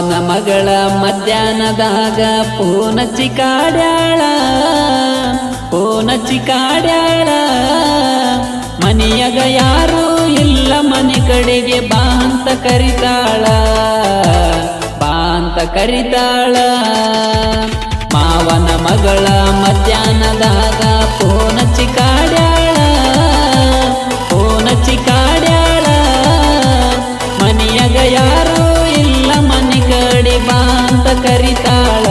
ಮಾವನ ಮಗಳ ಮಧ್ಯಾಹ್ನದಾಗ ಪೂನಚ್ಚಿ ಕಾಡ್ಯಾಳ ಮನಿಯಾಗ ಯಾರು ಇಲ್ಲ ಮನೆ ಕಡೆಗೆ ಬಾ ಅಂತ ಕರಿತಾಳ ಮಾವನ ಮಗಳ ಮಧ್ಯಾಹ್ನದಾಗ ಪೂನಚ್ಚಿ ಕಾಡ್ಯಾಳ ಮನಿಯಾಗ ಯಾರು ಇಲ್ಲ ಮನೆ ಕಡೆ ಬಾ ಅಂತ ಕರಿತಾಳ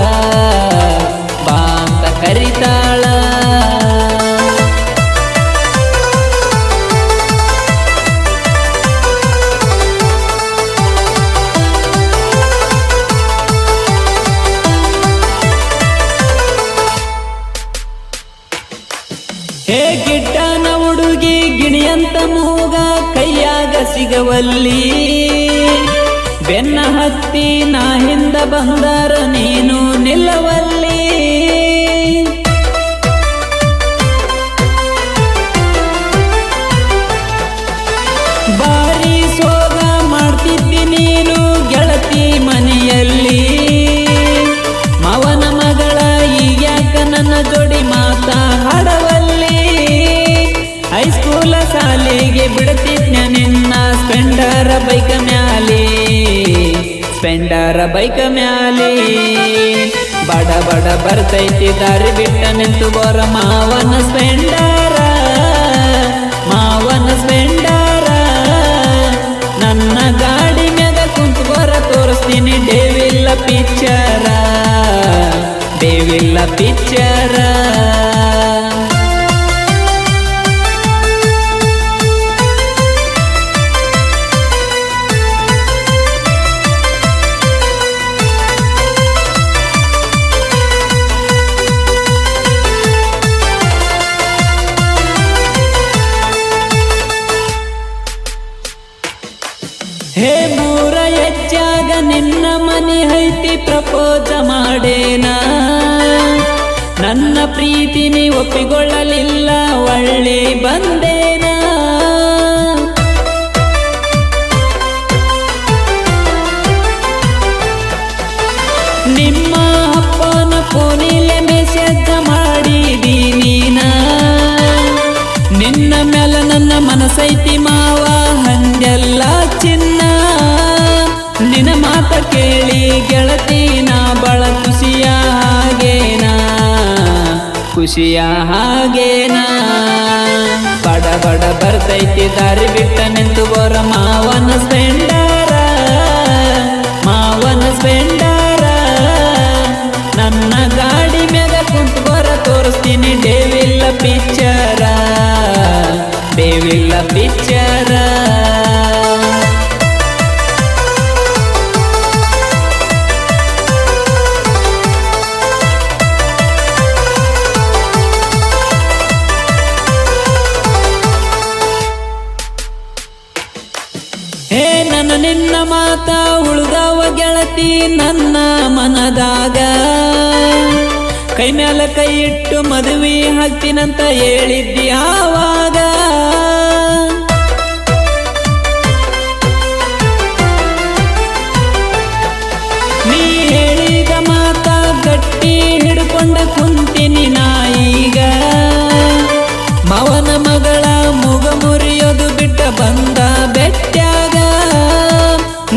ಹೇ ಗಿಡ್ಡನ ಹುಡುಗಿ ಗಿಣಿಯಂತ ಮೂಗ ಕೈಯಾಗ ಸಿಗವಲ್ಲಿ ಬೆನ್ನ ಹತ್ತಿ ನಾ ಹಿಂದ ಬಂದರ ನೀನು ನಿಲ್ಲವಲ್ಲಿ ಬಾರಿ ಸೋಗ ಮಾಡ್ತಿದ್ದಿ ನೀನು ಗೆಳತಿ ಮನೆಯಲ್ಲಿ ಮಾವನ ಮಗಳ ಈಗ್ಯಾಕ ನನ್ನ ಜೋಡಿ ಮಾತಾಡವಲ್ಲಿ ಹೈಸ್ಕೂಲ ಸಾಲಿಗೆ ಬಿಡ್ತಿದ್ನ ನಿನ್ನ ಸ್ಪೆಂಡರ ಬೈಕ ಮ್ಯಾಲೆ ಬಡ ಬರ್ತೈತಿ ದಾರಿ ಬಿಟ್ಟ ನಿಂತು ಬೋರ ಮಾವನ ಸ್ಪೆಂಡರ ನನ್ನ ಗಾಡಿ ಮ್ಯಾಗ ಕುಂತು ಬೋರ ತೋರಿಸ್ತೀನಿ ಡೇವಿಲ್ಲ ಪಿಚ್ಚರ ಹೇ ಮೂರ ಹೆಚ್ಚಾಗ ನಿನ್ನ ಮನೆ ಐತಿ ಪ್ರಪೋಜ ಮಾಡೇನ ನನ್ನ ಪ್ರೀತಿ ನೀ ಒಪ್ಪಿಕೊಳ್ಳಲಿಲ್ಲ ಒಳ್ಳೆ ಬಂದೇನ ನಿಮ್ಮ ಅಪ್ಪನ ಫೋನಿಲೆ ಮೆಸೇಜ್ ಮಾಡಿದಿ ನೀನ ನಿನ್ನ ಮೇಲೆ ನನ್ನ ಮನಸೈತಿ ಮಾವ ಹಂಗೆಲ್ಲ ಚಿನ್ನ ನಿನ್ನ ಮಾತ ಕೇಳಿ ಗೆಳತಿ ನಾ ಬಳ ಖುಷಿಯ ಹಾಗೇನಾ ಬಡ ಬರ್ತೈತಿ ದಾರಿ ಬಿಟ್ಟ ನಿಂತು ಬೋರ ಮಾವನ ಸ್ಪೆಂಡರ ನನ್ನ ಗಾಡಿ ಮ್ಯಾಗ ಕುಂತು ಬೋರ ತೋರಿಸ್ತೀನಿ ಡೇವಿಲ್ಲ ಪಿಚ್ಚರ ಹೇ ನನ್ನ ನಿನ್ನ ಮಾತ ಉಳ್ದವ ಗೆಳತಿ ನನ್ನ ಮನದಾಗ ಕೈ ಮ್ಯಾಲ ಕೈ ಇಟ್ಟು ಮದುವೆ ಹಾಕ್ತೀನಂತ ಹೇಳಿದ್ದಿ ಆವಾಗ ನೀ ಹೇಳಿದ ಮಾತ ಗಟ್ಟಿ ಹಿಡ್ಕೊಂಡ ಕುಂತೀನಿ ನಾಯಿಗ ಮಾವನ ಮಗಳ ಮುಗ ಮುರಿಯೋದು ಬಿಟ್ಟ ಬಂದ ಬೆಟ್ಟ್ಯಾಗ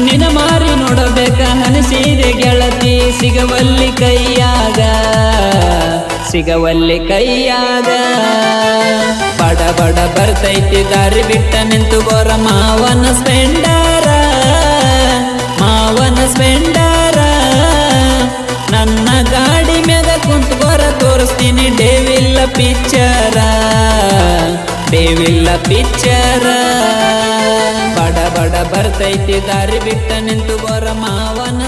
ನಿನ್ನ ಮಾರಿ ನೋಡಬೇಕ ಅನಿಸಿದೆ ಗೆಳತಿ ಸಿಗವಲ್ಲಿ ಕೈಯಾಗ ಬಡ ಬರ್ತೈತಿ ದಾರಿ ಬಿಟ್ಟ ನಿಂತು ಬೋರ ಮಾವನ ಸ್ಪೆಂಡರ ನನ್ನ ಗಾಡಿ ಮ್ಯಾಗ ಕುಂತು ಬೋರ ತೋರಿಸ್ತೀನಿ ಡೇವಿಲ್ಲ ಪಿಚ್ಚರ ಬಡ ಬರ್ತೈತಿ ದಾರಿ ಬಿಟ್ಟ ನಿಂತು ಬೋರ ಮಾವನ